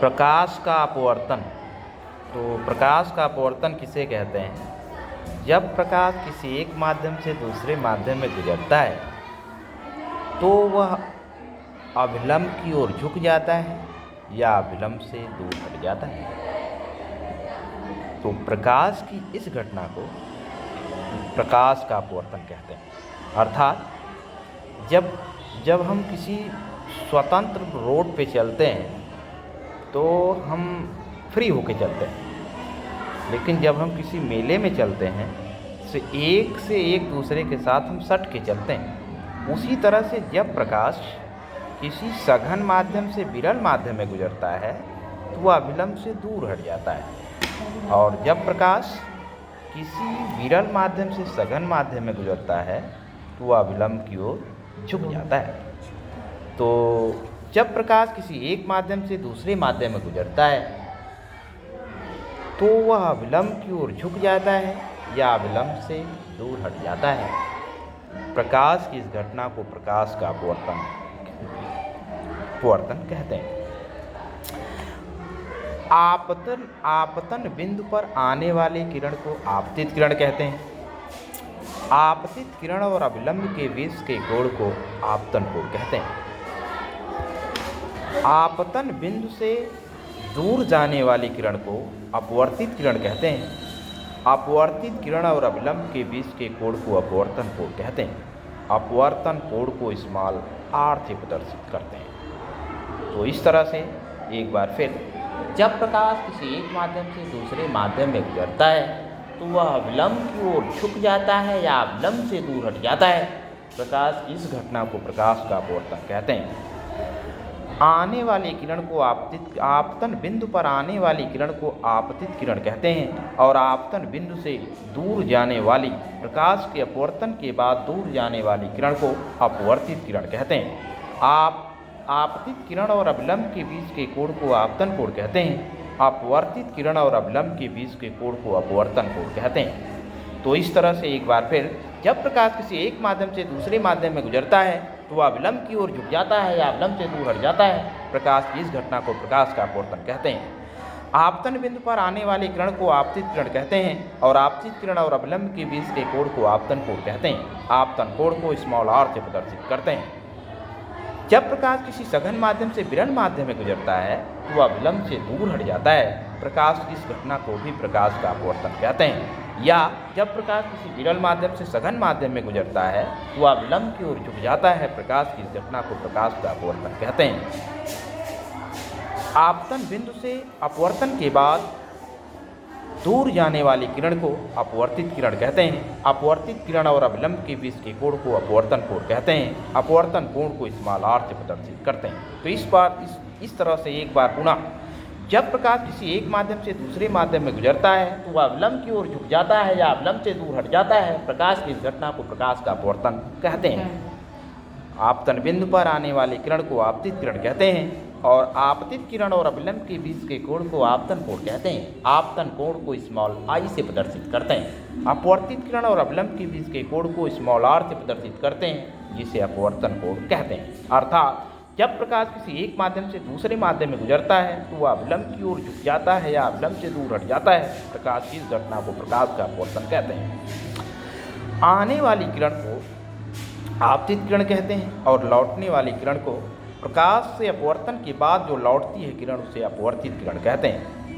प्रकाश का अपवर्तन। तो प्रकाश का अपवर्तन किसे कहते हैं? जब प्रकाश किसी एक माध्यम से दूसरे माध्यम में गुजरता है तो वह अभिलंब की ओर झुक जाता है या अभिलंब से दूर हट जाता है। तो प्रकाश की इस घटना को प्रकाश का अपवर्तन कहते हैं। अर्थात जब हम किसी स्वतंत्र रोड पे चलते हैं तो हम फ्री होके चलते हैं, लेकिन जब हम किसी मेले में चलते हैं से एक दूसरे के साथ हम सट के चलते हैं। उसी तरह से जब प्रकाश किसी सघन माध्यम से विरल माध्यम में गुजरता है तो वह अभिलंब से दूर हट जाता है, और जब प्रकाश किसी विरल माध्यम से सघन माध्यम में गुजरता है तो वह अभिलंब की ओर झुक जाता है। तो जब प्रकाश किसी एक माध्यम से दूसरे माध्यम में गुजरता है तो वह अभिलंब की ओर झुक जाता है या अभिलंब से दूर हट जाता है। प्रकाश की इस घटना को प्रकाश का अपवर्तन कहते हैं। आपतन बिंदु पर आने वाले किरण को आपतित किरण कहते हैं। आपतित किरण और अभिलंब के बीच के कोण को आपतन कोण कहते हैं। आपतन बिंदु से दूर जाने वाली किरण को अपवर्तित किरण कहते हैं। अपवर्तित किरण और अभिलंब के बीच के कोण को अपवर्तन कोण कहते हैं। अपवर्तन कोण को स्मॉल r से प्रदर्शित करते हैं। तो इस तरह से एक बार फिर, जब प्रकाश किसी एक माध्यम से दूसरे माध्यम में गुजरता है तो वह अभिलंब की ओर झुक जाता है या अभिलंब से दूर हट जाता है। प्रकाश की इस घटना को प्रकाश का अपवर्तन कहते हैं। आने वाली किरण को आपतन बिंदु पर आने वाली किरण को आपतित किरण कहते हैं, और आपतन बिंदु से दूर जाने वाली प्रकाश के अपवर्तन के बाद दूर जाने वाली किरण को अपवर्तित किरण कहते हैं। आपतित किरण और अभिलंब के बीच के कोण को आपतन कोण कहते हैं। अपवर्तित किरण और अभिलंब के बीच के कोण को अपवर्तन कोण कहते हैं। तो इस तरह से एक बार फिर, जब प्रकाश किसी एक माध्यम से दूसरे माध्यम में गुजरता है तो वह अभिलंब की ओर झुक जाता है या अभिलंब से दूर हट जाता है। प्रकाश की इस घटना को प्रकाश का अपवर्तन कहते हैं। आपतन बिंदु पर आने वाले किरण को आपतित किरण कहते हैं, और आपतित किरण और अभिलंब के बीच के कोण को आपतन कोण कहते हैं। आपतन कोण को स्मॉल r से प्रदर्शित करते हैं। जब प्रकाश किसी सघन माध्यम से विरल माध्यम में गुजरता है तो वह अभिलंब से दूर हट जाता है। प्रकाश की इस घटना को भी प्रकाश का अपवर्तन कहते हैं। या जब प्रकाश किसी विरल माध्यम से सघन माध्यम में गुजरता है तो वह अभिलंब की ओर झुक जाता है। प्रकाश की इस घटना को प्रकाश का अपवर्तन कहते हैं। आपतन बिंदु से अपवर्तन के बाद दूर जाने वाली किरण को अपवर्तित किरण कहते हैं। अपवर्तित किरण और अभिलंब के बीच के कोण को अपवर्तन कोण कहते हैं। अपवर्तन कोण को स्मॉल r से प्रदर्शित करते हैं। तो इस तरह से एक बार पुनः, जब प्रकाश किसी एक माध्यम से दूसरे माध्यम में गुजरता है तो वह अभिलंब की ओर झुक जाता है या अभिलंब से दूर हट जाता है। प्रकाश की इस घटना को प्रकाश का अपवर्तन कहते हैं। आपतन बिंदु पर आने वाली किरण को आपतित किरण कहते हैं, और आपतित किरण और अभिलंब के बीच के कोण को आपतन कोण कहते हैं। आपतन कोण को स्मॉल i से प्रदर्शित करते हैं। अपवर्तित किरण और अभिलंब के बीच के कोण को स्मॉल r से प्रदर्शित करते हैं, जिसे अपवर्तन कोण कहते हैं। अर्थात जब प्रकाश किसी एक माध्यम से दूसरे माध्यम में गुजरता है तो वह अभिलंब की ओर झुक जाता है या अभिलंब से दूर हट जाता है। प्रकाश की इस घटना को प्रकाश का अपवर्तन कहते हैं। आने वाली किरण को आपतित किरण कहते हैं, और लौटने वाली किरण को, प्रकाश से अपवर्तन के बाद जो लौटती है किरण, उसे अपवर्तित किरण कहते हैं।